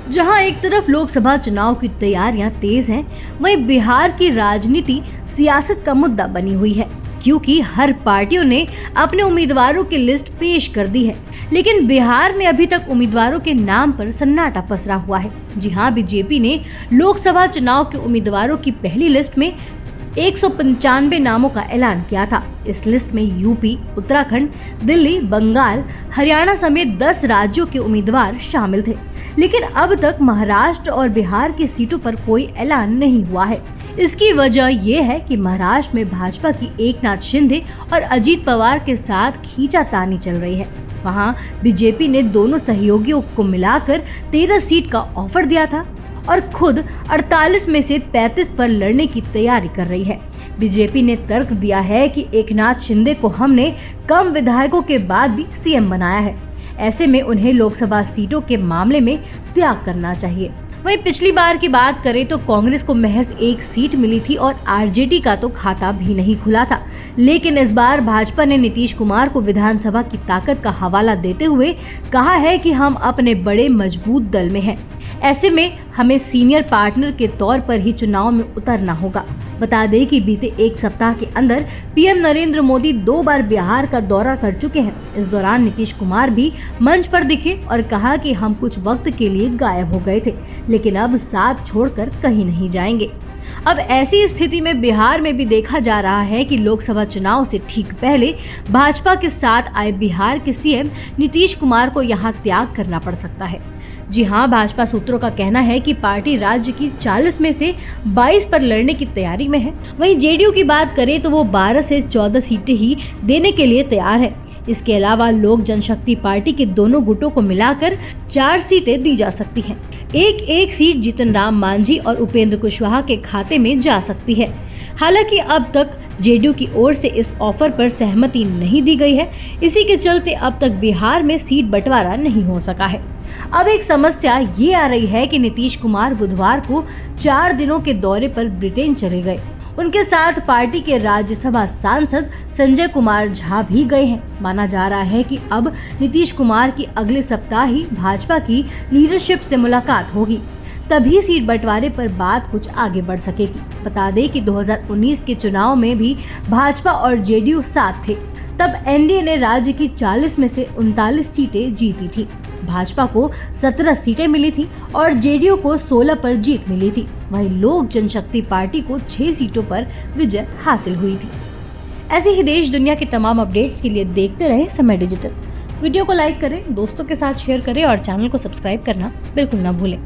जहां एक तरफ लोकसभा चुनाव की तैयारियां तेज हैं, वहीं बिहार की राजनीति सियासत का मुद्दा बनी हुई है, क्योंकि हर पार्टियों ने अपने उम्मीदवारों की लिस्ट पेश कर दी है। लेकिन बिहार में अभी तक उम्मीदवारों के नाम पर सन्नाटा पसरा हुआ है। जी हां, बीजेपी ने लोकसभा चुनाव के उम्मीदवारों की पहली लिस्ट में 195 नामों का ऐलान किया था। इस लिस्ट में यूपी, उत्तराखंड, दिल्ली, बंगाल, हरियाणा समेत 10 राज्यों के उम्मीदवार शामिल थे। लेकिन अब तक महाराष्ट्र और बिहार की सीटों पर कोई ऐलान नहीं हुआ है। इसकी वजह ये है कि महाराष्ट्र में भाजपा की एकनाथ शिंदे और अजीत पवार के साथ खींचातानी चल रही है। वहां बीजेपी ने दोनों सहयोगियों को मिलाकर 13 सीट का ऑफर दिया था और खुद 48 में से 35 पर लड़ने की तैयारी कर रही है। बीजेपी ने तर्क दिया है कि एकनाथ शिंदे को हमने कम विधायकों के बाद भी सीएम बनाया है, ऐसे में उन्हें लोकसभा सीटों के मामले में त्याग करना चाहिए। वहीं पिछली बार की बात करें तो कांग्रेस को महज 1 सीट मिली थी और आरजेडी का तो खाता भी नहीं खुला था। लेकिन इस बार भाजपा ने नीतीश कुमार को विधानसभा की ताकत का हवाला देते हुए कहा है कि हम अपने बड़े मजबूत दल में हैं। ऐसे में हमें सीनियर पार्टनर के तौर पर ही चुनाव में उतरना होगा। बता दें कि बीते एक सप्ताह के अंदर पीएम नरेंद्र मोदी 2 बार बिहार का दौरा कर चुके हैं। इस दौरान नीतीश कुमार भी मंच पर दिखे और कहा कि हम कुछ वक्त के लिए गायब हो गए थे, लेकिन अब साथ छोड़कर कहीं नहीं जाएंगे। अब ऐसी स्थिति में बिहार में भी देखा जा रहा है कि लोकसभा चुनाव से ठीक पहले भाजपा के साथ आए बिहार के सीएम नीतीश कुमार को यहां त्याग करना पड़ सकता है। जी हां, भाजपा सूत्रों का कहना है कि पार्टी राज्य की 40 में से 22 पर लड़ने की तैयारी में है। वहीं जेडीयू की बात करें तो वो 12 से 14 सीटें ही देने के लिए तैयार है। इसके अलावा लोक जनशक्ति पार्टी के दोनों गुटों को मिलाकर 4 सीटें दी जा सकती हैं। एक सीट जीतन राम मांझी और उपेंद्र कुशवाहा के खाते में जा सकती है। हालांकि अब तक जेडीयू की ओर से इस ऑफर पर सहमति नहीं दी गई है। इसी के चलते अब तक बिहार में सीट बंटवारा नहीं हो सका है। अब एक समस्या ये आ रही है कि नीतीश कुमार बुधवार को 4 दिनों के दौरे पर ब्रिटेन चले गए। उनके साथ पार्टी के राज्यसभा सांसद संजय कुमार झा भी गए हैं। माना जा रहा है कि अब नीतीश कुमार की अगले सप्ताह ही भाजपा की लीडरशिप से मुलाकात होगी, तभी सीट बंटवारे पर बात कुछ आगे बढ़ सकेगी। बता दें कि 2019 के चुनाव में भी भाजपा और जेडीयू साथ थे। तब एनडीए ने राज्य की 40 में से 39 सीटें जीती थी। भाजपा को 17 सीटें मिली थी और जेडीयू को 16 पर जीत मिली थी। वहीं लोक जनशक्ति पार्टी को 6 सीटों पर विजय हासिल हुई थी। ऐसे ही देश दुनिया के तमाम अपडेट्स के लिए देखते रहे समय डिजिटल। वीडियो को लाइक करें, दोस्तों के साथ शेयर करें और चैनल को सब्सक्राइब करना बिल्कुल ना भूलें।